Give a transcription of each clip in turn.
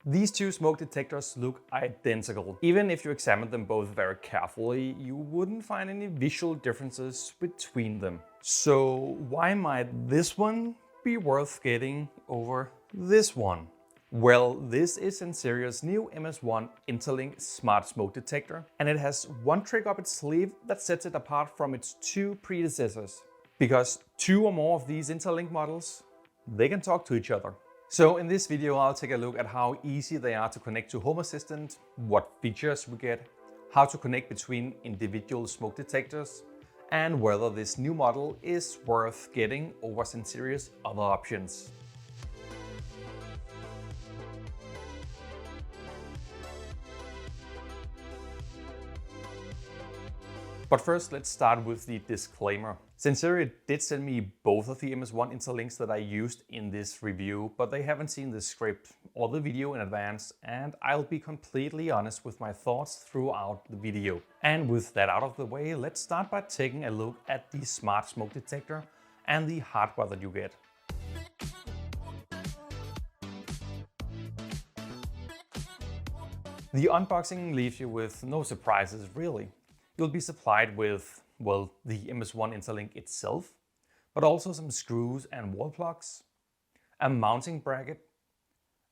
These two smoke detectors look identical. Even if you examine them both very carefully, you wouldn't find any visual differences between them. So why might this one be worth getting over this one? Well, this is Sensereos' new MS1 Interlink smart smoke detector, and it has one trick up its sleeve that sets it apart from its two predecessors. Because two or more of these Interlink models, they can talk to each other. So in this video, I'll take a look at how easy they are to connect to Home Assistant, what features we get, how to connect between individual smoke detectors, and whether this new model is worth getting over Sensereos' other options. But first, let's start with the disclaimer. Sensereos did send me both of the MS1 Interlinks that I used in this review, but they haven't seen the script or the video in advance, and I'll be completely honest with my thoughts throughout the video. And with that out of the way, let's start by taking a look at the smart smoke detector and the hardware that you get. The unboxing leaves you with no surprises, really. You'll be supplied with, well, the MS1 Interlink itself, but also some screws and wall plugs, a mounting bracket,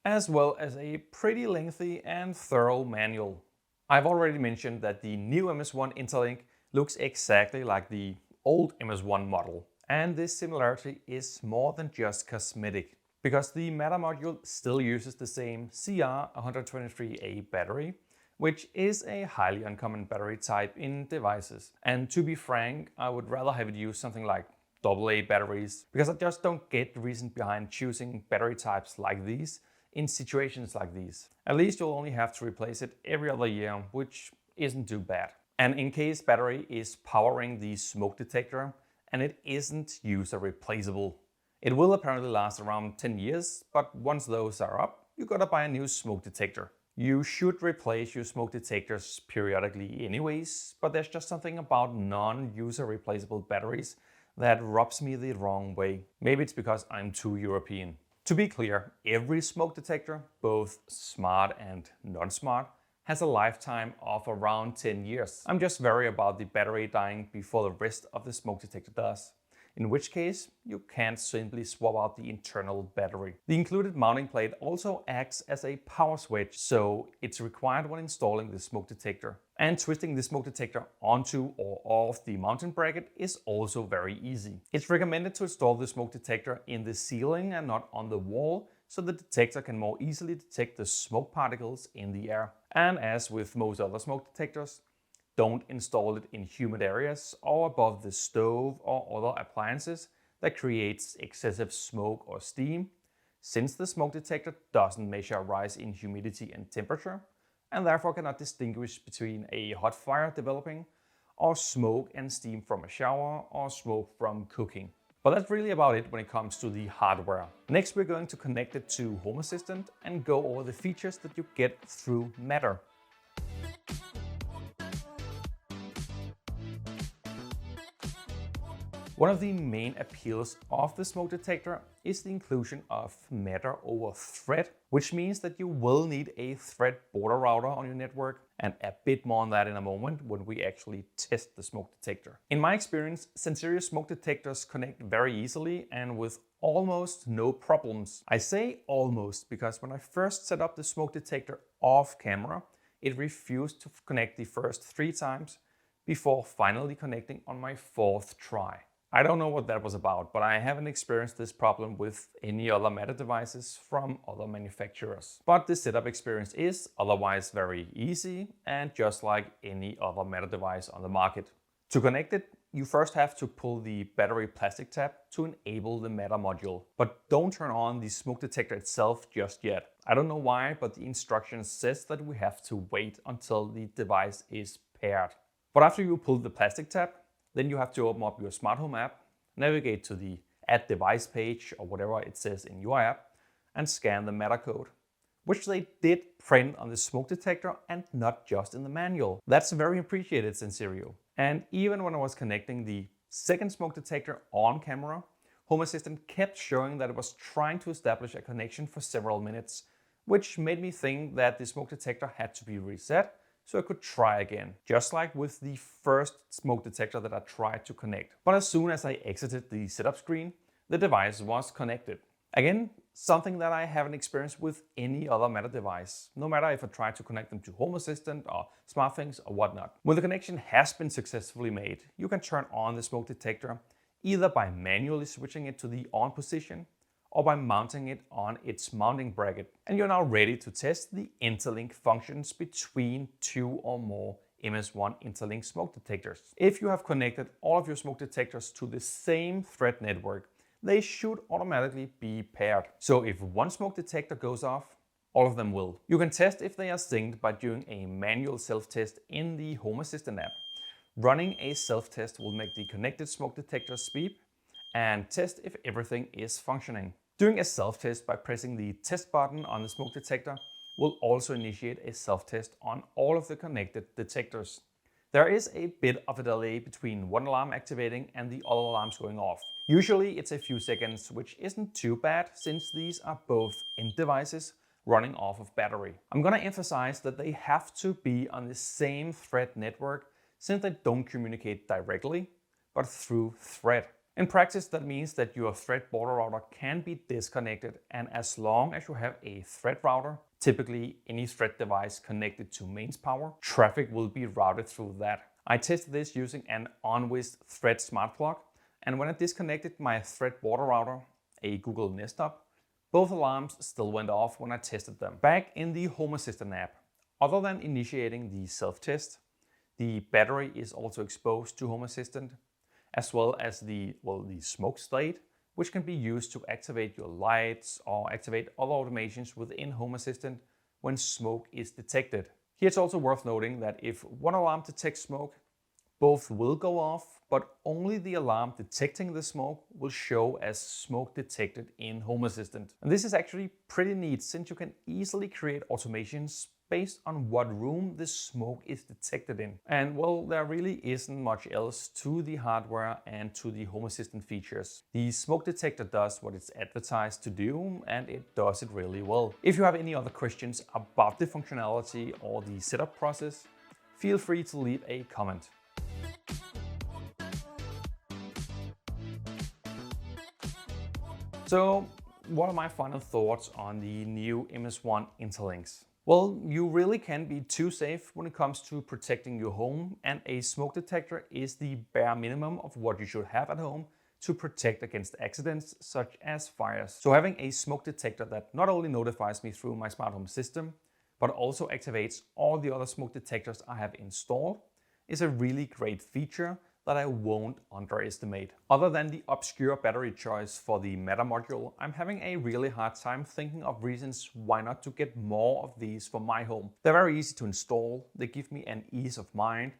as well as a pretty lengthy and thorough manual. I've already mentioned that the new MS1 Interlink looks exactly like the old MS1 model, and this similarity is more than just cosmetic, because the Matter module still uses the same CR123A battery, which is a highly uncommon battery type in devices. And to be frank, I would rather have it use something like AA batteries, because I just don't get the reason behind choosing battery types like these in situations like these. At least you'll only have to replace it every other year, which isn't too bad. And in case battery is powering the smoke detector and it isn't user replaceable, it will apparently last around 10 years, but once those are up, you gotta buy a new smoke detector. You should replace your smoke detectors periodically anyways, but there's just something about non-user replaceable batteries that rubs me the wrong way. Maybe it's because I'm too European. To be clear, every smoke detector, both smart and non-smart, has a lifetime of around 10 years. I'm just worried about the battery dying before the rest of the smoke detector does, in which case you can't simply swap out the internal battery. The included mounting plate also acts as a power switch, so it's required when installing the smoke detector. And twisting the smoke detector onto or off the mounting bracket is also very easy. It's recommended to install the smoke detector in the ceiling and not on the wall, so the detector can more easily detect the smoke particles in the air. And as with most other smoke detectors, don't install it in humid areas or above the stove or other appliances that creates excessive smoke or steam, since the smoke detector doesn't measure a rise in humidity and temperature, and therefore cannot distinguish between a hot fire developing or smoke and steam from a shower or smoke from cooking. But that's really about it when it comes to the hardware. Next, we're going to connect it to Home Assistant and go over the features that you get through Matter. One of the main appeals of the smoke detector is the inclusion of Matter over Thread, which means that you will need a Thread border router on your network, and a bit more on that in a moment when we actually test the smoke detector. In my experience, Sensereos smoke detectors connect very easily and with almost no problems. I say almost because when I first set up the smoke detector off camera, it refused to connect the first 3 times before finally connecting on my 4th try. I don't know what that was about, but I haven't experienced this problem with any other Matter devices from other manufacturers. But the setup experience is otherwise very easy and just like any other Matter device on the market. To connect it, you first have to pull the battery plastic tab to enable the Matter module. But don't turn on the smoke detector itself just yet. I don't know why, but the instructions says that we have to wait until the device is paired. But after you pull the plastic tab, then you have to open up your smart home app, navigate to the Add Device page or whatever it says in your app, and scan the Matter code, which they did print on the smoke detector and not just in the manual. That's very appreciated, Sensereos. And even when I was connecting the second smoke detector on camera, Home Assistant kept showing that it was trying to establish a connection for several minutes which made me think that the smoke detector had to be reset so I could try again, just like with the first smoke detector that I tried to connect. But as soon as I exited the setup screen, the device was connected. Again, something that I haven't experienced with any other Meta device, no matter if I try to connect them to Home Assistant or SmartThings or whatnot. When the connection has been successfully made, you can turn on the smoke detector either by manually switching it to the on position or by mounting it on its mounting bracket. And you're now ready to test the interlink functions between 2 or more MS1 Interlink smoke detectors. If you have connected all of your smoke detectors to the same thread network, they should automatically be paired. So if one smoke detector goes off, all of them will. You can test if they are synced by doing a manual self-test in the Home Assistant app. Running a self-test will make the connected smoke detectors beep and test if everything is functioning. Doing a self-test by pressing the test button on the smoke detector will also initiate a self-test on all of the connected detectors. There is a bit of a delay between one alarm activating and the other alarms going off. Usually it's a few seconds, which isn't too bad since these are both end devices running off of battery. I'm gonna emphasize that they have to be on the same thread network since they don't communicate directly, but through thread. In practice, that means that your thread border router can be disconnected, and as long as you have a thread router, typically any thread device connected to mains power, traffic will be routed through that. I tested this using an OnWiz thread smart plug, and when I disconnected my thread border router, a Google Nest Hub, both alarms still went off when I tested them. Back in the Home Assistant app, other than initiating the self-test, the battery is also exposed to Home Assistant, as well as the smoke slate, which can be used to activate your lights or activate other automations within Home Assistant when smoke is detected. Here it's also worth noting that if one alarm detects smoke, both will go off, but only the alarm detecting the smoke will show as smoke detected in Home Assistant. And this is actually pretty neat since you can easily create automations based on what room the smoke is detected in. And well, there really isn't much else to the hardware and to the Home Assistant features. The smoke detector does what it's advertised to do, and it does it really well. If you have any other questions about the functionality or the setup process, feel free to leave a comment. So, what are my final thoughts on the new MS1 Interlinks? Well, you really can be too safe when it comes to protecting your home, and a smoke detector is the bare minimum of what you should have at home to protect against accidents such as fires. So having a smoke detector that not only notifies me through my smart home system, but also activates all the other smoke detectors I have installed is a really great feature that I won't underestimate. Other than the obscure battery choice for the Meta module, I'm having a really hard time thinking of reasons why not to get more of these for my home. They're very easy to install, they give me an ease of mind,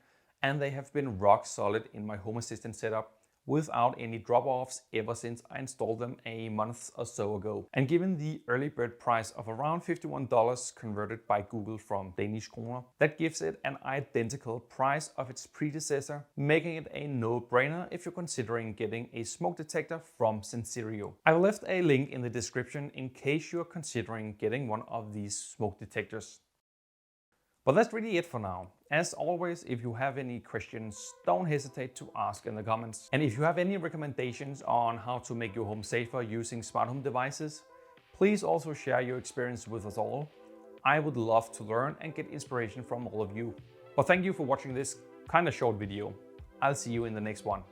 and they have been rock solid in my Home Assistant setup without any drop-offs ever since I installed them a month or so ago. And given the early bird price of around $51 converted by Google from Danish kroner, that gives it an identical price of its predecessor, making it a no-brainer if you're considering getting a smoke detector from Sensereos. I've left a link in the description in case you're considering getting one of these smoke detectors. But that's really it for now. As always, if you have any questions, don't hesitate to ask in the comments. And if you have any recommendations on how to make your home safer using smart home devices, please also share your experience with us all. I would love to learn and get inspiration from all of you. But thank you for watching this kind of short video. I'll see you in the next one.